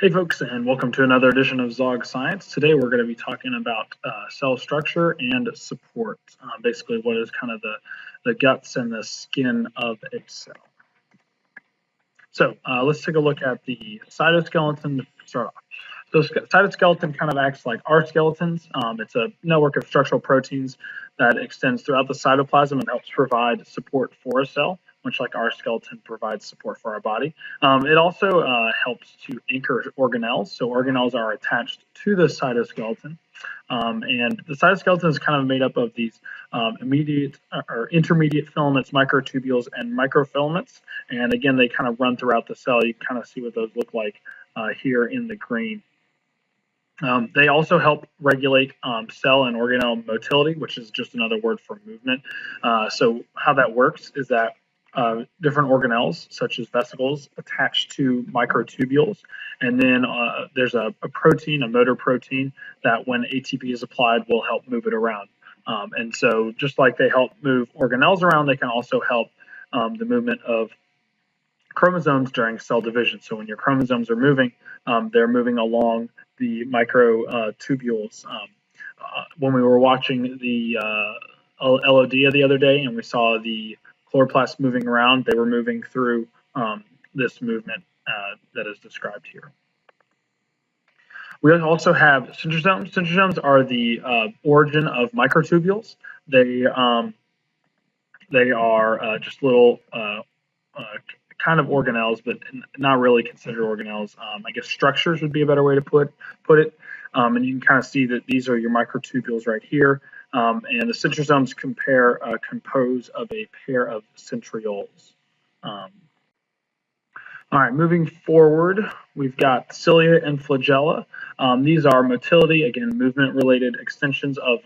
Hey folks, and welcome to another edition of Zog Science. Today we're going to be talking about cell structure and support, basically what is kind of the guts and the skin of a cell. So let's take a look at the cytoskeleton to start off. So cytoskeleton kind of acts like our skeletons. It's a network of structural proteins that extends throughout the cytoplasm and helps provide support for a cell, much like our skeleton provides support for our body. It also helps to anchor organelles. So organelles are attached to the cytoskeleton. And the cytoskeleton is kind of made up of these immediate or intermediate filaments, microtubules, and microfilaments. And again, they kind of run throughout the cell. You can kind of see what those look like here in the green. They also help regulate cell and organelle motility, which is just another word for movement. So how that works is that different organelles, such as vesicles, attach to microtubules, and then there's a protein, a motor protein, that when ATP is applied will help move it around. And so just like they help move organelles around, they can also help the movement of chromosomes during cell division. So when your chromosomes are moving, they're moving along the microtubules. When we were watching the LOD the other day and we saw the chloroplasts moving around, they were moving through this movement that is described here. We also have centrosomes. Centrosomes are the origin of microtubules. They are just little kind of organelles, but not really considered organelles. I guess structures would be a better way to put it. And you can kind of see that these are your microtubules right here. And the centrosomes compose of a pair of centrioles. All right, moving forward, we've got cilia and flagella. These are motility, again, movement-related extensions of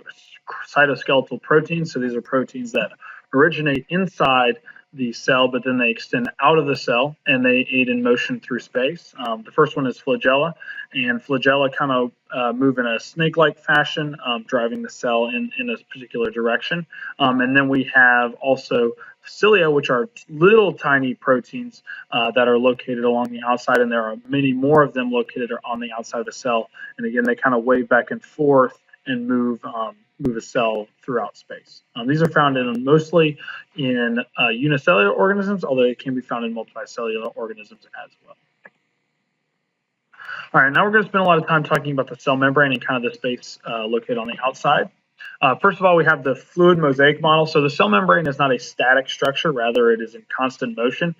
cytoskeletal proteins. So these are proteins that originate inside the cell, but then they extend out of the cell and they aid in motion through space. The first one is flagella, and flagella kind of move in a snake-like fashion, driving the cell in a particular direction. And then we have also cilia, which are little tiny proteins that are located along the outside, and there are many more of them located on the outside of the cell. And again, they kind of wave back and forth and move a cell throughout space. These are found mostly in unicellular organisms, although they can be found in multicellular organisms as well. All right, now we're going to spend a lot of time talking about the cell membrane and kind of the space located on the outside. First of all, we have the fluid mosaic model. So the cell membrane is not a static structure, rather it is in constant motion,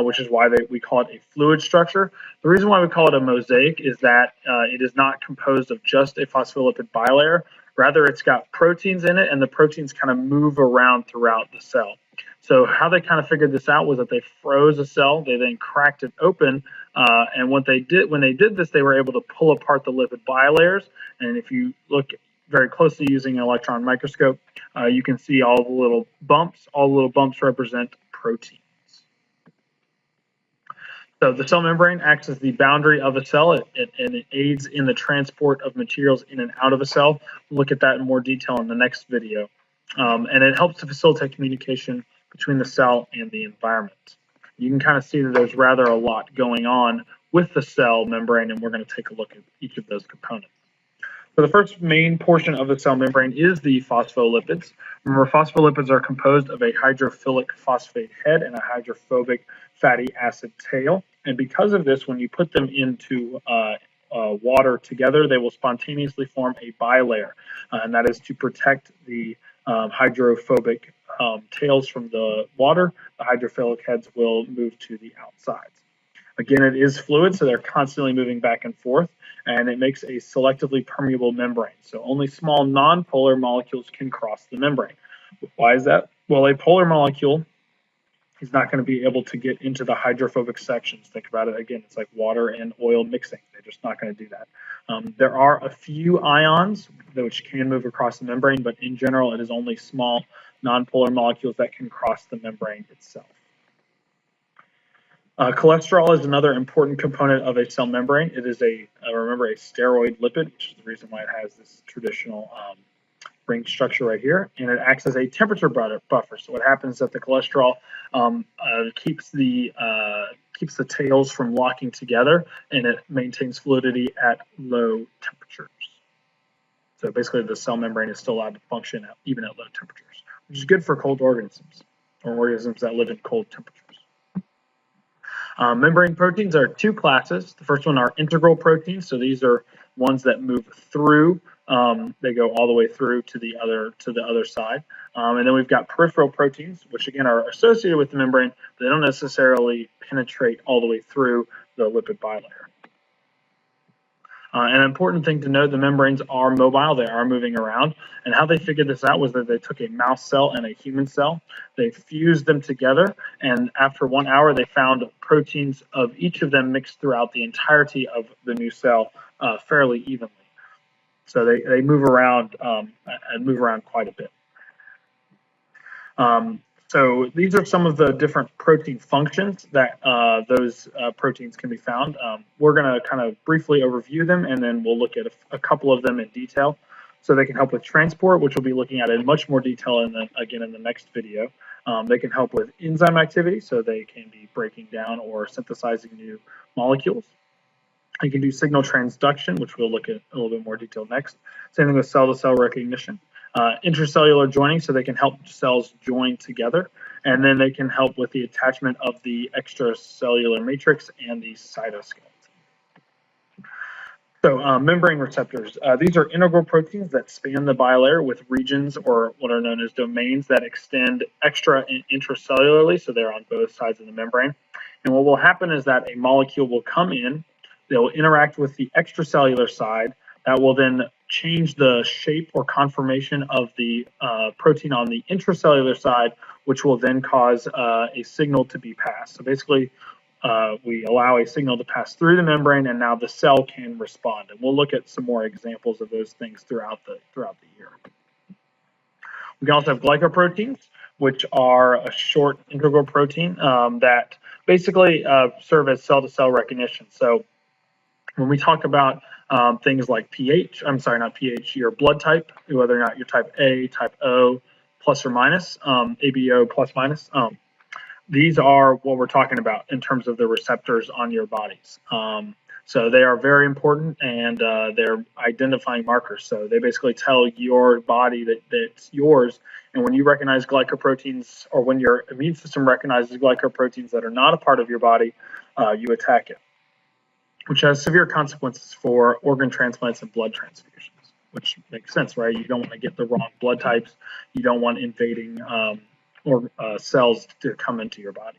which is why we call it a fluid structure. The reason why we call it a mosaic is that it is not composed of just a phospholipid bilayer. Rather, it's got proteins in it, and the proteins kind of move around throughout the cell. So how they kind of figured this out was that they froze a cell, they then cracked it open, and when they did this, they were able to pull apart the lipid bilayers. And if you look very closely using an electron microscope, you can see all the little bumps. All the little bumps represent proteins. So the cell membrane acts as the boundary of a cell, and it aids in the transport of materials in and out of a cell. We'll look at that in more detail in the next video. And it helps to facilitate communication between the cell and the environment. You can kind of see that there's rather a lot going on with the cell membrane, and we're going to take a look at each of those components. So the first main portion of the cell membrane is the phospholipids. Remember, phospholipids are composed of a hydrophilic phosphate head and a hydrophobic fatty acid tail. And because of this, when you put them into water together, they will spontaneously form a bilayer, and that is to protect the hydrophobic tails from the water. The hydrophilic heads will move to the outsides. Again, it is fluid, so they're constantly moving back and forth, and it makes a selectively permeable membrane. So only small nonpolar molecules can cross the membrane. Why is that? Well, a polar molecule is not going to be able to get into the hydrophobic sections. Think about it again. It's like water and oil mixing. They're just not going to do that. There are a few ions which can move across the membrane, but in general, it is only small nonpolar molecules that can cross the membrane itself. Cholesterol is another important component of a cell membrane. It is remember, a steroid lipid, which is the reason why it has this traditional ring structure right here, and it acts as a temperature buffer. So what happens is that the cholesterol keeps the tails from locking together, and it maintains fluidity at low temperatures. So basically, the cell membrane is still allowed to function even at low temperatures, which is good for cold organisms or organisms that live in cold temperatures. Membrane proteins are two classes. The first one are integral proteins. So these are ones that move through. They go all the way through to the other side. And then we've got peripheral proteins, which again are associated with the membrane, but they don't necessarily penetrate all the way through the lipid bilayer. An important thing to note, the membranes are mobile, they are moving around, and how they figured this out was that they took a mouse cell and a human cell, they fused them together, and after 1 hour they found proteins of each of them mixed throughout the entirety of the new cell fairly evenly. So they move around and move around quite a bit. So these are some of the different protein functions that those proteins can be found. We're going to kind of briefly overview them, and then we'll look at a couple of them in detail. So they can help with transport, which we'll be looking at in much more detail in the next video. They can help with enzyme activity, so they can be breaking down or synthesizing new molecules. They can do signal transduction, which we'll look at a little bit more detail next. Same thing with cell-to-cell recognition. Intracellular joining, so they can help cells join together, and then they can help with the attachment of the extracellular matrix and the cytoskeleton. So membrane receptors, these are integral proteins that span the bilayer with regions, or what are known as domains, that extend extra and intracellularly, so they're on both sides of the membrane. And what will happen is that a molecule will come in, they'll interact with the extracellular side, that will then change the shape or conformation of the protein on the intracellular side, which will then cause a signal to be passed. So basically, we allow a signal to pass through the membrane, and now the cell can respond. And we'll look at some more examples of those things throughout the year. We can also have glycoproteins, which are a short integral protein that basically serve as cell-to-cell recognition. So when we talk about things like pH, I'm sorry, not pH, your blood type, whether or not you're type A, type O, plus or minus, ABO plus minus, these are what we're talking about in terms of the receptors on your bodies. So they are very important, and they're identifying markers. So they basically tell your body that it's yours. And when you recognize glycoproteins, or when your immune system recognizes glycoproteins that are not a part of your body, you attack it, which has severe consequences for organ transplants and blood transfusions, which makes sense, right? You don't want to get the wrong blood types. You don't want invading cells to come into your body.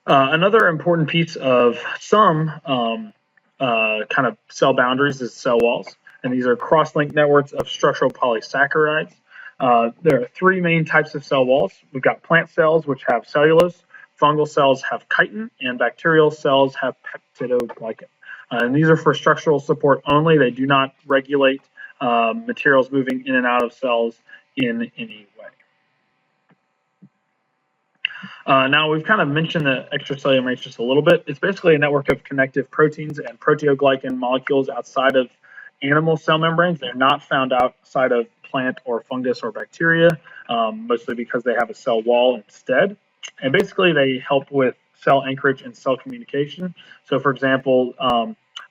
Another important piece of some kind of cell boundaries is cell walls, and these are cross-linked networks of structural polysaccharides. There are three main types of cell walls. We've got plant cells, which have cellulose, fungal cells have chitin, and bacterial cells have peptidoglycan. And these are for structural support only. They do not regulate materials moving in and out of cells in any way. Now, we've kind of mentioned the extracellular matrix a little bit. It's basically a network of connective proteins and proteoglycan molecules outside of animal cell membranes. They're not found outside of plant or fungus or bacteria, mostly because they have a cell wall instead. And basically, they help with cell anchorage and cell communication. So, for example,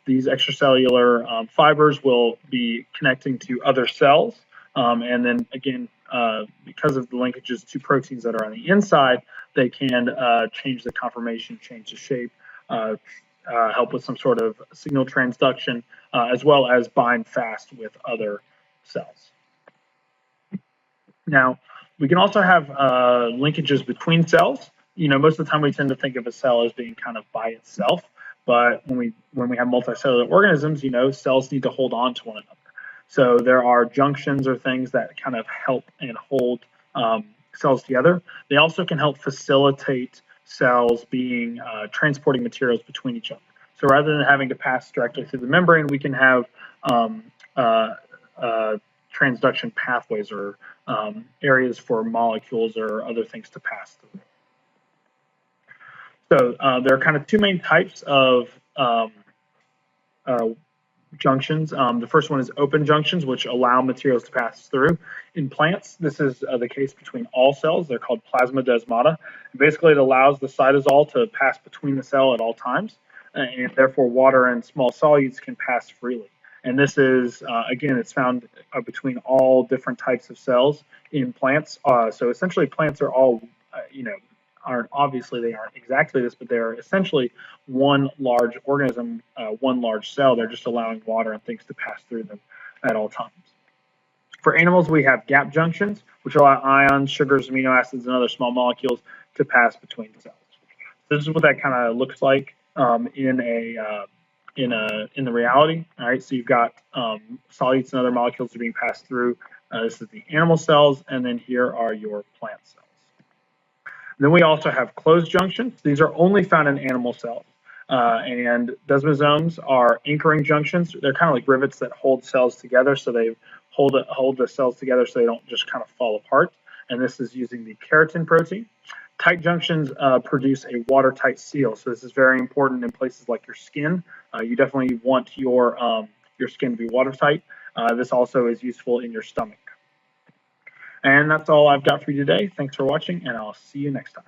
these extracellular fibers will be connecting to other cells. And then, again, because of the linkages to proteins that are on the inside, they can change the conformation, change the shape, help with some sort of signal transduction, as well as bind fast with other cells. Now, we can also have linkages between cells. You know, most of the time we tend to think of a cell as being kind of by itself, but when we have multicellular organisms, you know, cells need to hold on to one another. So there are junctions or things that kind of help and hold cells together. They also can help facilitate cells being transporting materials between each other. So rather than having to pass directly through the membrane, we can have transduction pathways or areas for molecules or other things to pass through. So there are kind of two main types of junctions. The first one is open junctions, which allow materials to pass through. In plants, this is the case between all cells. They're called plasmodesmata. Basically, it allows the cytosol to pass between the cell at all times, and therefore water and small solutes can pass freely. And this is, again, it's found between all different types of cells in plants. So essentially, plants are all, aren't obviously they aren't exactly this, but they're essentially one large organism, one large cell. They're just allowing water and things to pass through them at all times. For animals, we have gap junctions, which allow ions, sugars, amino acids, and other small molecules to pass between cells. This is what that kind of looks like in the reality. All right, so you've got solutes and other molecules that are being passed through. This is the animal cells, and then here are your plant cells. Then we also have closed junctions. These are only found in animal cells. And desmosomes are anchoring junctions. They're kind of like rivets that hold cells together, so they hold the cells together so they don't just kind of fall apart. And this is using the keratin protein. Tight junctions produce a watertight seal. So this is very important in places like your skin. You definitely want your skin to be watertight. This also is useful in your stomach. And that's all I've got for you today. Thanks for watching, and I'll see you next time.